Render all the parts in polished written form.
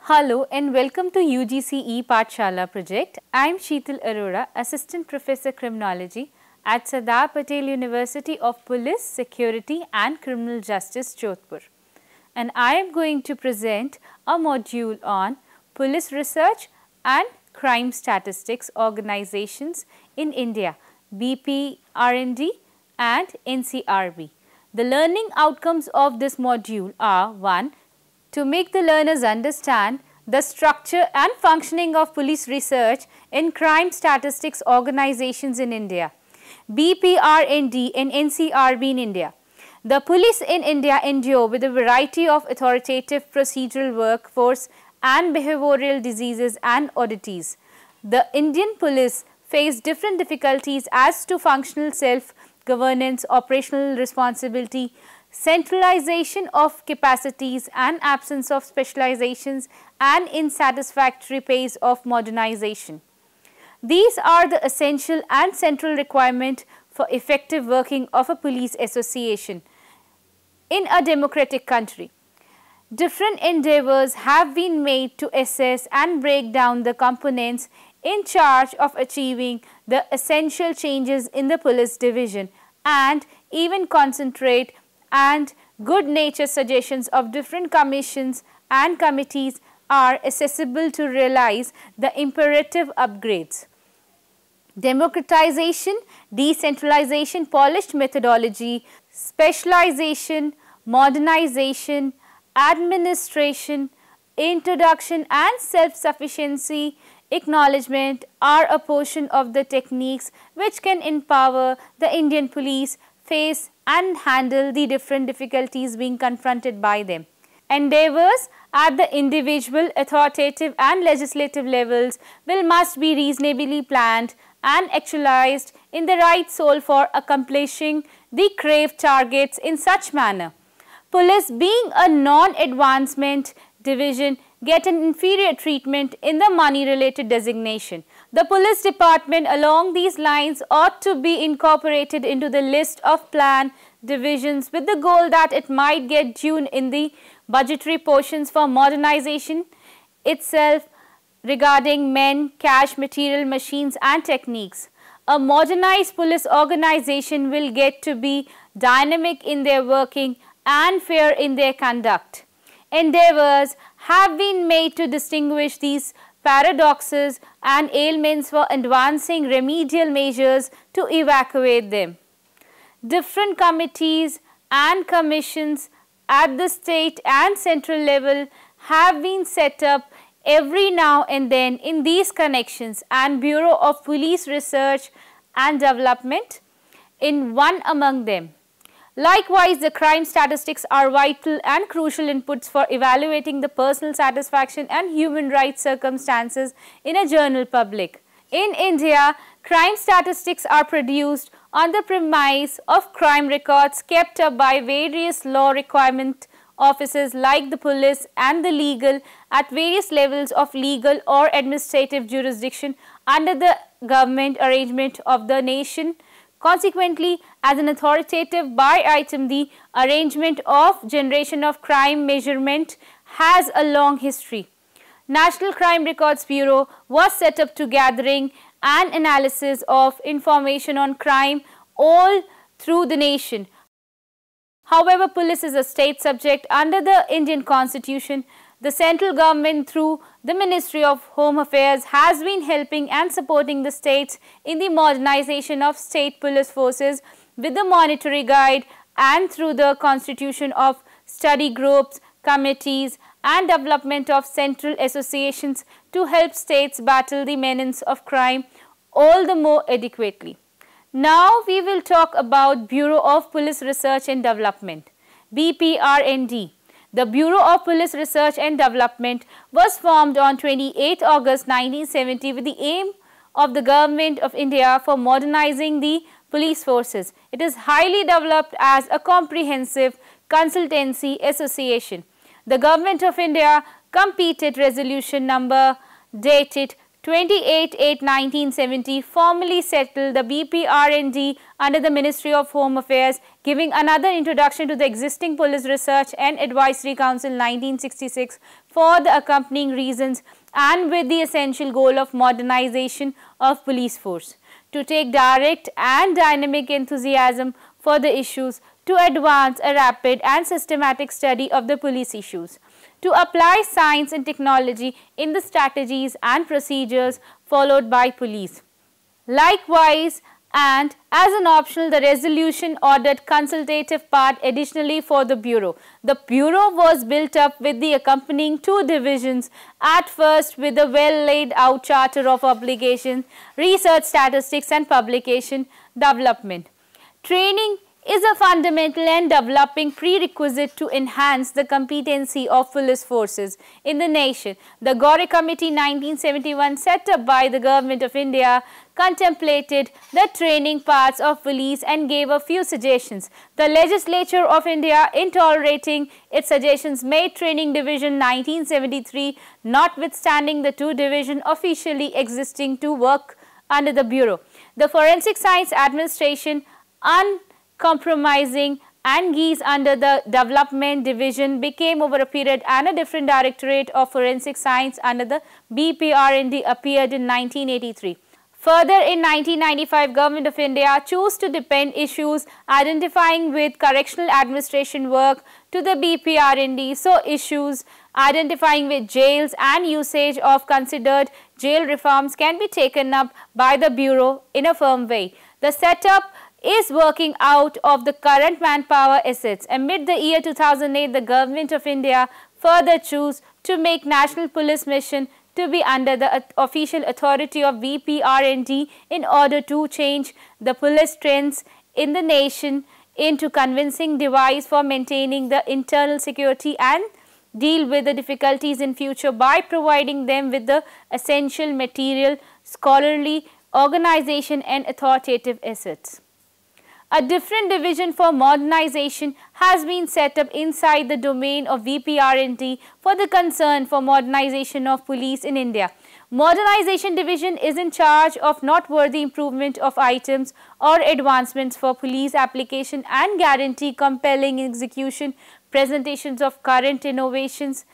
Hello and welcome to UGC Pathshala project. I am Sheetal Arora, Assistant Professor Criminology at Sardar Patel University of Police, Security and Criminal Justice, Jodhpur. And I am going to present a module on police research and crime statistics organizations in India, BPR&D and NCRB. The learning outcomes of this module are: 1. To make the learners understand the structure and functioning of police research in crime statistics organizations in India, BPR&D and NCRB in India. The police in India endure with a variety of authoritative procedural workforce and behavioral diseases and oddities. The Indian police face different difficulties as to functional self-governance, operational responsibility, centralization of capacities and absence of specializations, and insatisfactory pace of modernization. These are the essential and central requirement for effective working of a police association in a democratic country. Different endeavors have been made to assess and break down the components in charge of achieving the essential changes in the police division, and even concentrate and good-natured suggestions of different commissions and committees are accessible to realize the imperative upgrades. Democratization, decentralization, polished methodology, specialization, modernization, administration, introduction and self-sufficiency, acknowledgement are a portion of the techniques which can empower the Indian police face and handle the different difficulties being confronted by them. Endeavors at the individual, authoritative and legislative levels must be reasonably planned and actualized in the right soul for accomplishing the craved targets in such manner. Police, being a non-advancement division, get an inferior treatment in the money-related designation. The police department along these lines ought to be incorporated into the list of plan divisions with the goal that it might get due in the budgetary portions for modernization itself regarding men, cash, material, machines and techniques. A modernized police organization will get to be dynamic in their working and fair in their conduct. Endeavors have been made to distinguish these paradoxes and ailments for advancing remedial measures to evacuate them. Different committees and commissions at the state and central level have been set up every now and then in these connections, and Bureau of Police Research and Development in one among them. Likewise, the crime statistics are vital and crucial inputs for evaluating the personal satisfaction and human rights circumstances in a general public. In India, crime statistics are produced on the premise of crime records kept up by various law requirement offices like the police and the legal at various levels of legal or administrative jurisdiction under the government arrangement of the nation. Consequently, as an authoritative by item, the arrangement of generation of crime measurement has a long history. National Crime Records Bureau was set up to gathering and analysis of information on crime all through the nation. However, police is a state subject under the Indian Constitution. The central government through the Ministry of Home Affairs has been helping and supporting the states in the modernization of state police forces with the monetary guide and through the constitution of study groups, committees and development of central associations to help states battle the menace of crime all the more adequately. Now we will talk about Bureau of Police Research and Development, BPR&D. The Bureau of Police Research and Development was formed on 28 August 1970 with the aim of the Government of India for modernizing the police forces. It is highly developed as a comprehensive consultancy association. The Government of India completed resolution number dated 28/8/1970 formally settled the BPR&D under the Ministry of Home Affairs, giving another introduction to the existing Police Research and Advisory Council 1966 for the accompanying reasons and with the essential goal of modernization of police force, to take direct and dynamic enthusiasm for the issues, to advance a rapid and systematic study of the police issues, to apply science and technology in the strategies and procedures followed by police. Likewise, and as an optional, the resolution ordered consultative part additionally for the Bureau. The Bureau was built up with the accompanying two divisions, at first with a well laid out charter of obligations, research, statistics and publication development. Training is a fundamental and developing prerequisite to enhance the competency of police forces in the nation. The Gore-Committee 1971 set up by the Government of India contemplated the training parts of police and gave a few suggestions. The Legislature of India, in tolerating its suggestions, made Training Division 1973, notwithstanding the two divisions officially existing, to work under the Bureau. The Forensic Science Administration, uncompromising and geese under the Development Division, became over a period, and a different Directorate of Forensic Science under the BPR&D appeared in 1983. Further, in 1995, Government of India chose to depend issues identifying with correctional administration work to the BPR&D, so issues identifying with jails and usage of considered jail reforms can be taken up by the Bureau in a firm way. The setup is working out of the current manpower assets. Amid the year 2008, the Government of India further chose to make National Police Mission to be under the official authority of BPR&D in order to change the police trends in the nation into convincing device for maintaining the internal security and deal with the difficulties in future by providing them with the essential material, scholarly, organization and authoritative assets. A different division for modernization has been set up inside the domain of BPR&D for the concern for modernization of police in India. Modernization Division is in charge of noteworthy improvement of items or advancements for police application and guarantee compelling execution, presentations of current innovations,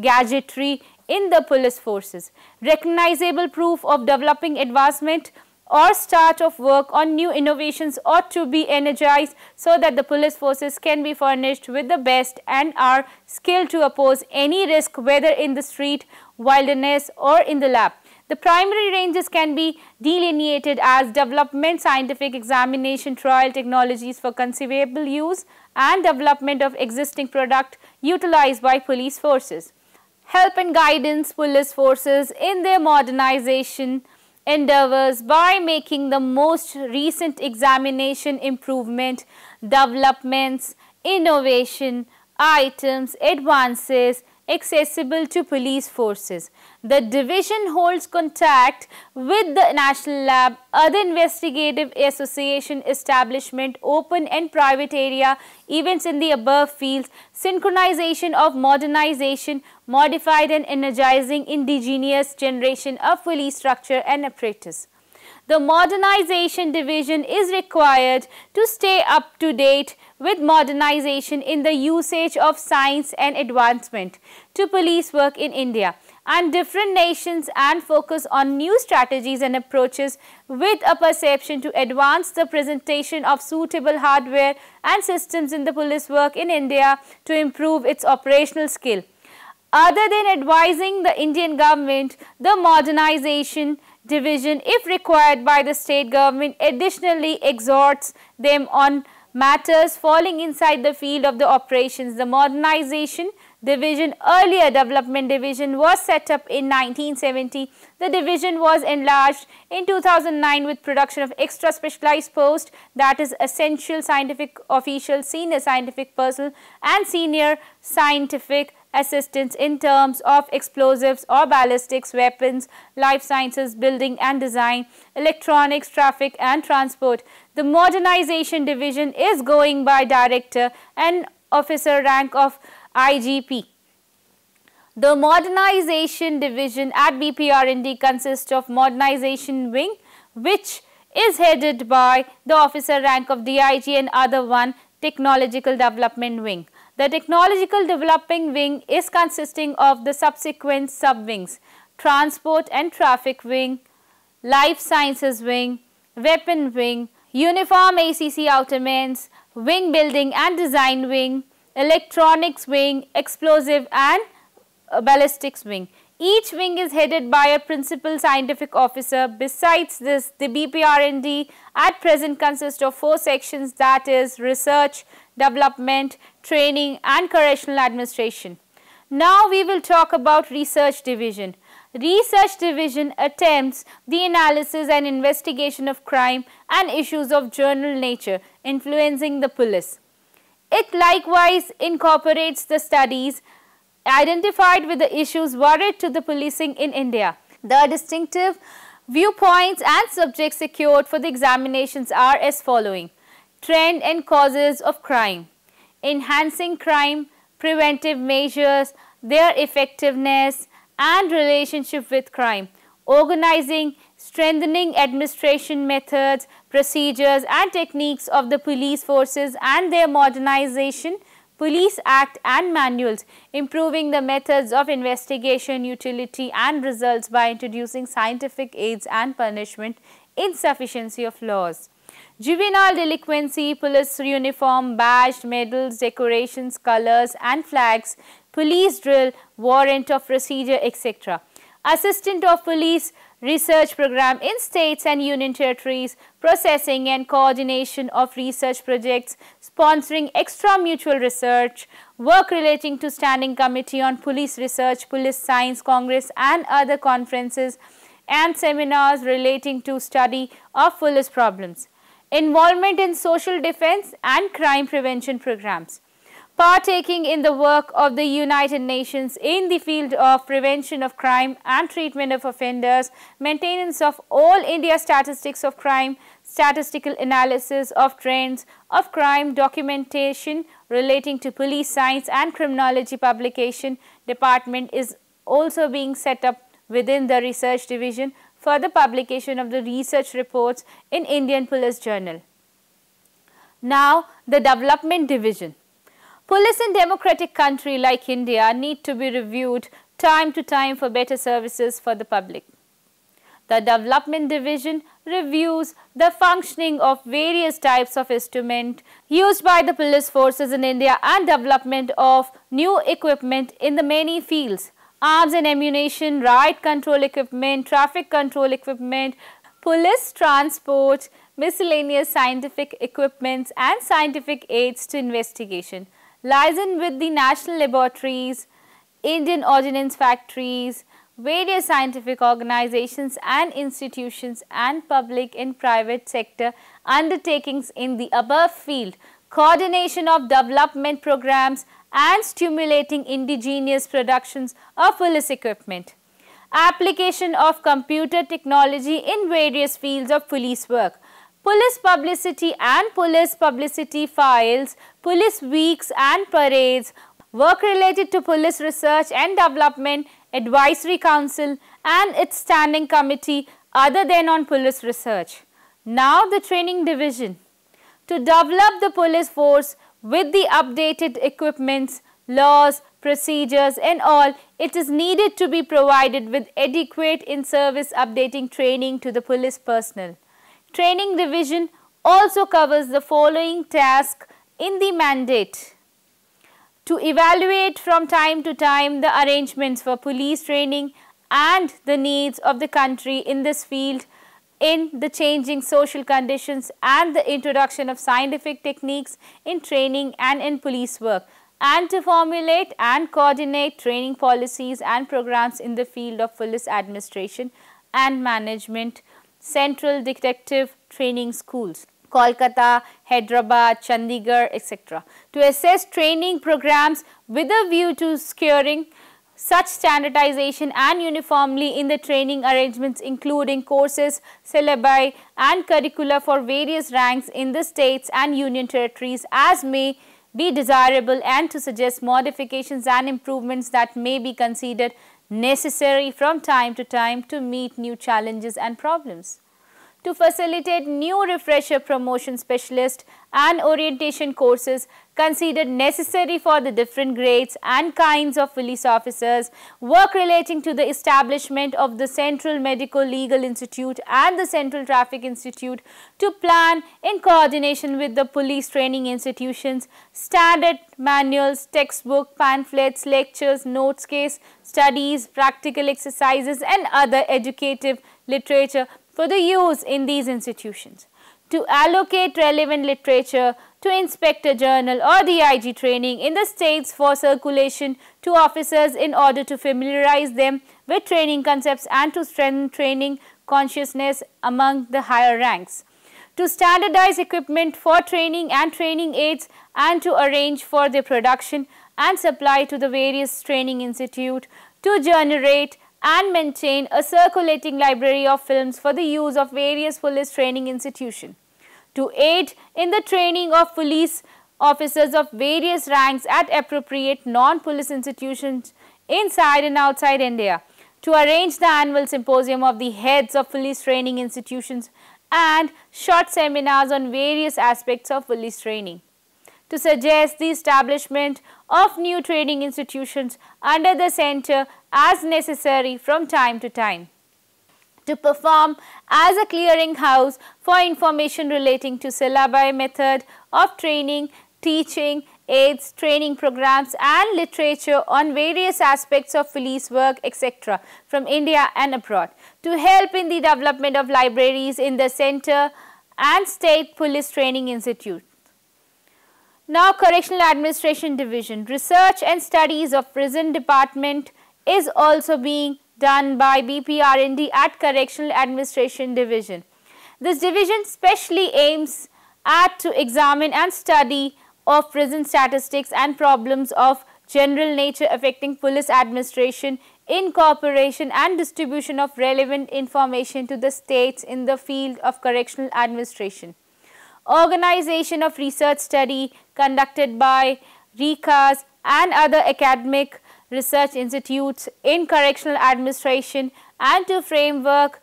gadgetry in the police forces, recognizable proof of developing advancement or start of work on new innovations ought to be energized so that the police forces can be furnished with the best and are skilled to oppose any risk, whether in the street, wilderness or in the lab. The primary ranges can be delineated as development, scientific examination, trial technologies for conceivable use and development of existing product utilized by police forces. Help and guidance police forces in their modernization endeavors by making the most recent examination, improvement, developments, innovation, items, advances accessible to police forces. The division holds contact with the National Lab, other investigative association establishment, open and private area events in the above fields, synchronization of modernization, modified and energizing indigenous generation of police structure and apparatus. The Modernization Division is required to stay up to date with modernization in the usage of science and advancement to police work in India and different nations and focus on new strategies and approaches with a perception to advance the presentation of suitable hardware and systems in the police work in India to improve its operational skill. Other than advising the Indian government, the Modernization Division, if required by the state government, additionally exhorts them on matters falling inside the field of the operations. The Modernization Division, earlier Development Division, was set up in 1970. The division was enlarged in 2009 with production of extra specialized post, that is essential scientific official, senior scientific personnel and senior scientific assistants in terms of explosives or ballistics, weapons, life sciences, building and design, electronics, traffic and transport. The Modernization Division is going by director and officer rank of IGP. The Modernization Division at BPR&D consists of Modernization Wing, which is headed by the officer rank of DIG, and other one Technological Development Wing. The Technological Development Wing is consisting of the subsequent sub-wings: Transport and Traffic Wing, Life Sciences Wing, Weapon Wing, Uniform ACC Outermains, Wing Building and Design Wing, Electronics Wing, Explosive and Ballistics Wing. Each wing is headed by a principal scientific officer. Besides this, the BPR&D at present consists of 4 sections, that is Research, Development, Training and Correctional Administration. Now we will talk about Research Division. Research Division attempts the analysis and investigation of crime and issues of general nature influencing the police. It likewise incorporates the studies identified with the issues worried to the policing in India. The distinctive viewpoints and subjects secured for the examinations are as following: trend and causes of crime, enhancing crime preventive measures, their effectiveness and relationship with crime, organizing, strengthening administration methods, procedures and techniques of the police forces and their modernization, Police Act and manuals, improving the methods of investigation, utility and results by introducing scientific aids and punishment, insufficiency of laws. Juvenile delinquency, police uniform, badge, medals, decorations, colors and flags, police drill, warrant of procedure, etc. Assistant of Police Research Program in states and union territories, processing and coordination of research projects, sponsoring extramutual research, work relating to Standing Committee on Police Research, Police Science Congress and other conferences and seminars relating to study of police problems. Involvement in social defense and crime prevention programs. Partaking in the work of the United Nations in the field of prevention of crime and treatment of offenders, maintenance of all India statistics of crime, statistical analysis of trends of crime, documentation relating to police science and criminology publication department is also being set up within the Research Division for the publication of the research reports in Indian Police Journal. Now, the Development Division. Police in democratic country like India need to be reviewed time to time for better services for the public. The Development Division reviews the functioning of various types of instrument used by the police forces in India and development of new equipment in the many fields: arms and ammunition, riot control equipment, traffic control equipment, police transport, miscellaneous scientific equipments and scientific aids to investigation. Liaison with the national laboratories, Indian ordnance factories, various scientific organizations and institutions and public and private sector undertakings in the above field, coordination of development programs and stimulating indigenous productions of police equipment. Application of computer technology in various fields of police work. Police publicity and police publicity files, police weeks and parades, work related to police research and development, advisory council and its standing committee other than on police research. Now the Training Division. To develop the police force with the updated equipments, laws, procedures and all, it is needed to be provided with adequate in-service updating training to the police personnel. Training Division also covers the following tasks in the mandate: to evaluate from time to time the arrangements for police training and the needs of the country in this field in the changing social conditions and the introduction of scientific techniques in training and in police work, and to formulate and coordinate training policies and programs in the field of police administration and management, Central Detective Training Schools, Kolkata, Hyderabad, Chandigarh, etc. to assess training programs with a view to securing such standardization and uniformly in the training arrangements, including courses, syllabi and curricula for various ranks in the states and union territories as may be desirable and to suggest modifications and improvements that may be considered necessary from time to time to meet new challenges and problems. To facilitate new refresher promotion specialist and orientation courses considered necessary for the different grades and kinds of police officers, work relating to the establishment of the Central Medical Legal Institute and the Central Traffic Institute to plan in coordination with the police training institutions, standard manuals, textbook, pamphlets, lectures, notes, case studies, practical exercises and other educative literature for the use in these institutions. To allocate relevant literature to Inspector General or the IG training in the states for circulation to officers in order to familiarize them with training concepts and to strengthen training consciousness among the higher ranks. To standardize equipment for training and training aids and to arrange for their production and supply to the various training institutes. To generate and maintain a circulating library of films for the use of various police training institutions. To aid in the training of police officers of various ranks at appropriate non-police institutions inside and outside India. To arrange the annual symposium of the heads of police training institutions and short seminars on various aspects of police training. To suggest the establishment of new training institutions under the center as necessary from time to time. To perform as a clearinghouse for information relating to syllabi, method of training, teaching, aids, training programs and literature on various aspects of police work, etc. from India and abroad. To help in the development of libraries in the center and state police training institute. Now, Correctional Administration Division, research and studies of prison department is also being done by BPR&D at Correctional Administration Division. This division specially aims at to examine and study of prison statistics and problems of general nature affecting police administration, incorporation and distribution of relevant information to the states in the field of correctional administration. Organization of research study conducted by RICAs and other academic research institutes in correctional administration and to framework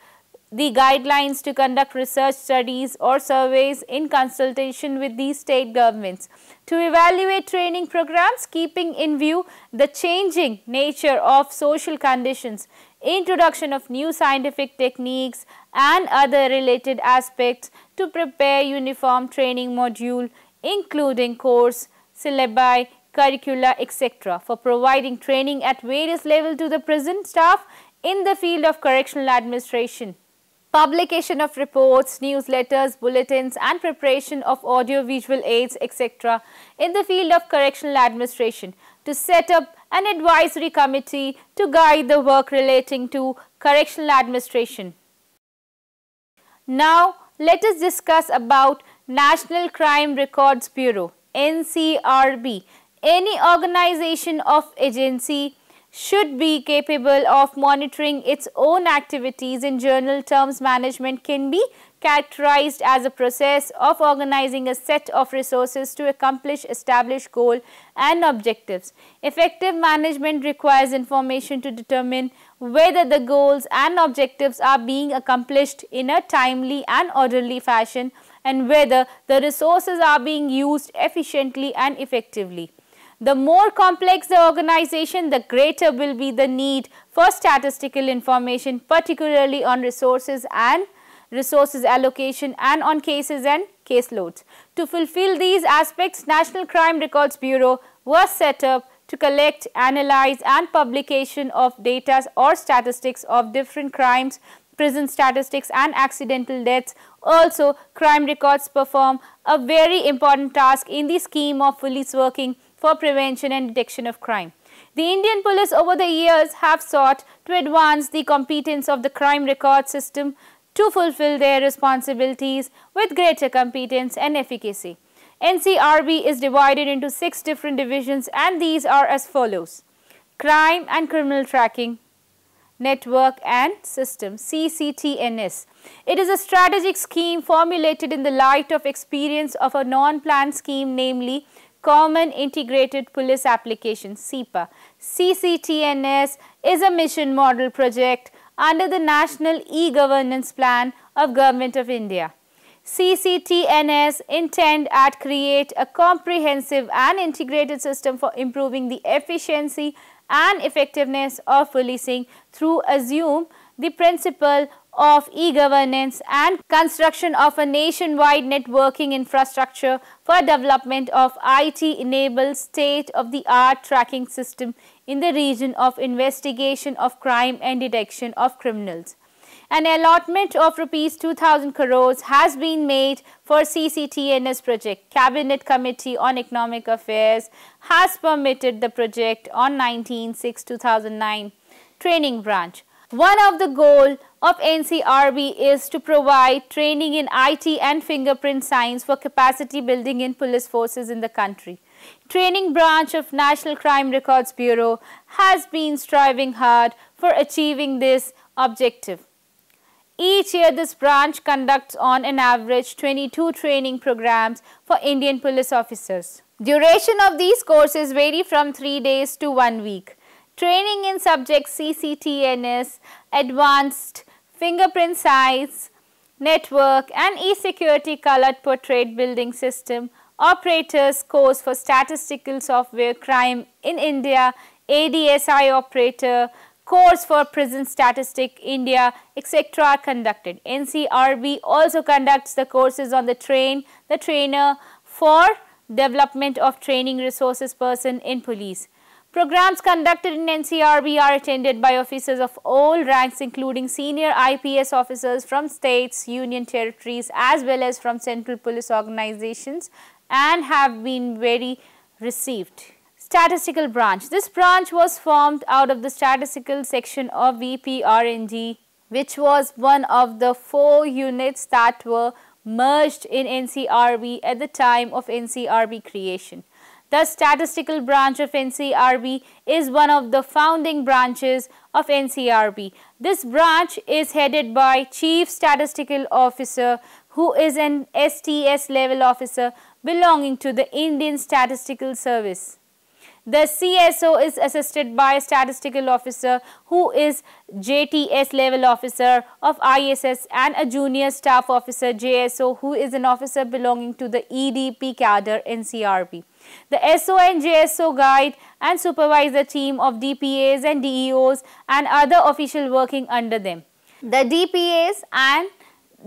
the guidelines to conduct research studies or surveys in consultation with the state governments. To evaluate training programs keeping in view the changing nature of social conditions, introduction of new scientific techniques and other related aspects to prepare uniform training module including course, syllabi, curricula, etc. for providing training at various levels to the prison staff in the field of correctional administration. Publication of reports, newsletters, bulletins and preparation of audio-visual aids, etc. in the field of correctional administration. To set up an advisory committee to guide the work relating to correctional administration. Now, let us discuss about National Crime Records Bureau, NCRB. Any organization of agency should be capable of monitoring its own activities. In general terms, management can be characterized as a process of organizing a set of resources to accomplish established goals and objectives. Effective management requires information to determine whether the goals and objectives are being accomplished in a timely and orderly fashion and whether the resources are being used efficiently and effectively. The more complex the organization, the greater will be the need for statistical information, particularly on resources and resources allocation and on cases and caseloads. To fulfill these aspects, National Crime Records Bureau was set up to collect, analyze and publication of data or statistics of different crimes, prison statistics and accidental deaths. Also, crime records perform a very important task in the scheme of police working for prevention and detection of crime. The Indian police over the years have sought to advance the competence of the crime record system to fulfill their responsibilities with greater competence and efficacy. NCRB is divided into 6 different divisions and these are as follows: Crime and Criminal Tracking Network and System, CCTNS. It is a strategic scheme formulated in the light of experience of a non-planned scheme, namely Common Integrated Police Application (CIPA). CCTNS is a mission model project under the National E-Governance Plan of Government of India. CCTNS intend at create a comprehensive and integrated system for improving the efficiency and effectiveness of policing through assume the principle of e-governance and construction of a nationwide networking infrastructure for development of IT-enabled state-of-the-art tracking system in the region of investigation of crime and detection of criminals. An allotment of rupees 2000 crores has been made for CCTNS project. Cabinet Committee on Economic Affairs has permitted the project on 19/6/2009. Training branch. One of the goals of NCRB is to provide training in IT and fingerprint science for capacity building in police forces in the country. Training branch of National Crime Records Bureau has been striving hard for achieving this objective. Each year this branch conducts on an average 22 training programs for Indian police officers. Duration of these courses vary from 3 days to 1 week. Training in subjects CCTNS, Advanced Fingerprint Science, Network and E-Security Colored Portrait Building System, Operators Course for Statistical Software Crime in India, ADSI Operator, Course for Prison Statistic India, etc. are conducted. NCRB also conducts the courses on the trainer for development of training resources person in police. Programs conducted in NCRB are attended by officers of all ranks including senior IPS officers from states, union territories as well as from central police organizations and have been very received. Statistical branch. This branch was formed out of the statistical section of BPR&D, which was one of the 4 units that were merged in NCRB at the time of NCRB creation. The statistical branch of NCRB is one of the founding branches of NCRB. This branch is headed by Chief Statistical Officer, who is an STS level officer belonging to the Indian Statistical Service. The CSO is assisted by a statistical officer who is JTS level officer of ISS and a junior staff officer JSO who is an officer belonging to the EDP cadre NCRB. The SO and JSO guide and supervise the team of DPAs and DEOs and other officials working under them. The DPAs and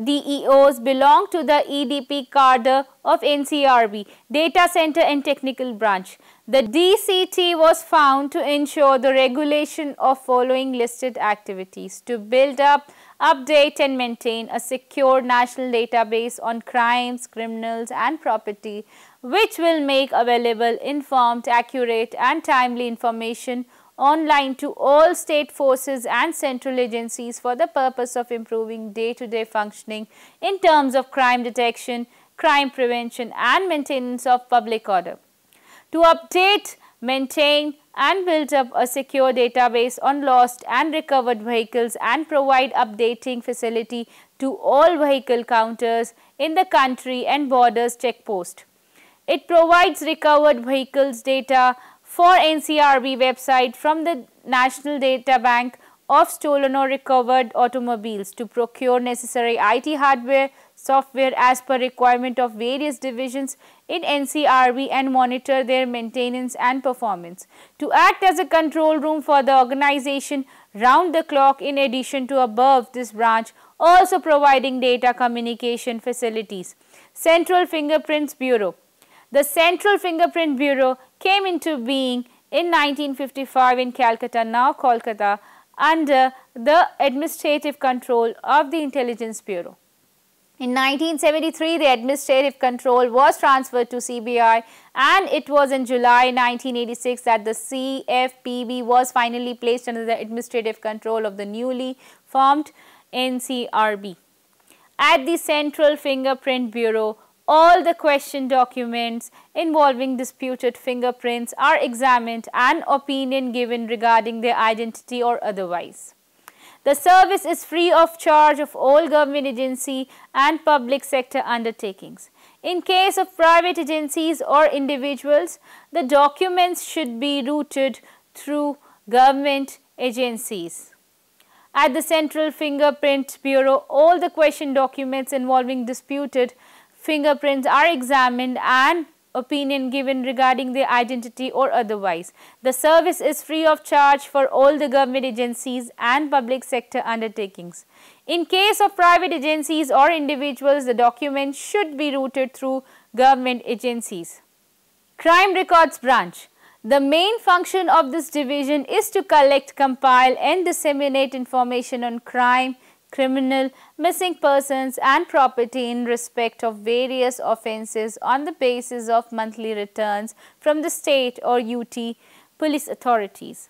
DEOs belong to the EDP cadre of NCRB, Data Center and Technical Branch. The DCT was found to ensure the regulation of following listed activities: to build up, update and maintain a secure national database on crimes, criminals and property, which will make available informed, accurate and timely information online to all state forces and central agencies for the purpose of improving day-to-day functioning in terms of crime detection, crime prevention and maintenance of public order. To update, maintain and build up a secure database on lost and recovered vehicles and provide updating facility to all vehicle counters in the country and borders checkpost. It provides recovered vehicles data for NCRB website from the National Data Bank of stolen or recovered automobiles, to procure necessary IT hardware, software as per requirement of various divisions in NCRB and monitor their maintenance and performance, to act as a control room for the organization round the clock. In addition to above, this branch also providing data communication facilities. Central Fingerprints Bureau. The Central Fingerprint Bureau came into being in 1955 in Calcutta, now Kolkata, under the administrative control of the Intelligence Bureau. In 1973, the administrative control was transferred to CBI and it was in July 1986 that the CFPB was finally placed under the administrative control of the newly formed NCRB. At the Central Fingerprint Bureau, all the question documents involving disputed fingerprints are examined and opinion given regarding their identity or otherwise. The service is free of charge of all government agency and public sector undertakings. In case of private agencies or individuals, the documents should be routed through government agencies. At the Central Fingerprint Bureau, all the question documents involving disputed fingerprints are examined and opinion given regarding their identity or otherwise. The service is free of charge for all the government agencies and public sector undertakings. In case of private agencies or individuals, the documents should be routed through government agencies. Crime Records Branch. The main function of this division is to collect, compile and disseminate information on crime, criminal, missing persons and property in respect of various offences on the basis of monthly returns from the state or UT police authorities.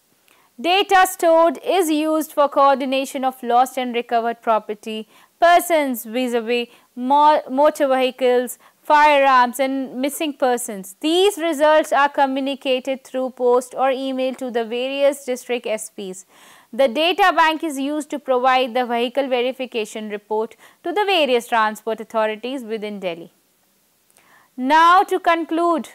Data stored is used for coordination of lost and recovered property, persons vis-a-vis motor vehicles, firearms and missing persons. These results are communicated through post or email to the various district SPs. The data bank is used to provide the vehicle verification report to the various transport authorities within Delhi. Now to conclude,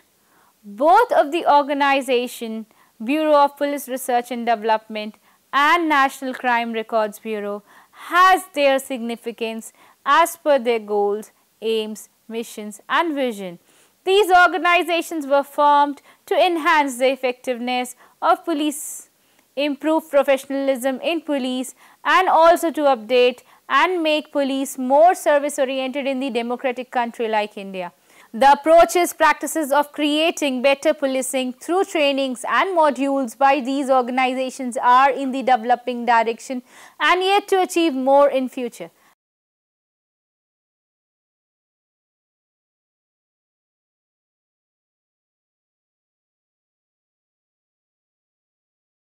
both of the organization, Bureau of Police Research and Development and National Crime Records Bureau has their significance as per their goals, aims, missions and vision. These organizations were formed to enhance the effectiveness of police, improve professionalism in police and also to update and make police more service oriented in the democratic country like India. The approaches, practices of creating better policing through trainings and modules by these organizations are in the developing direction and yet to achieve more in future.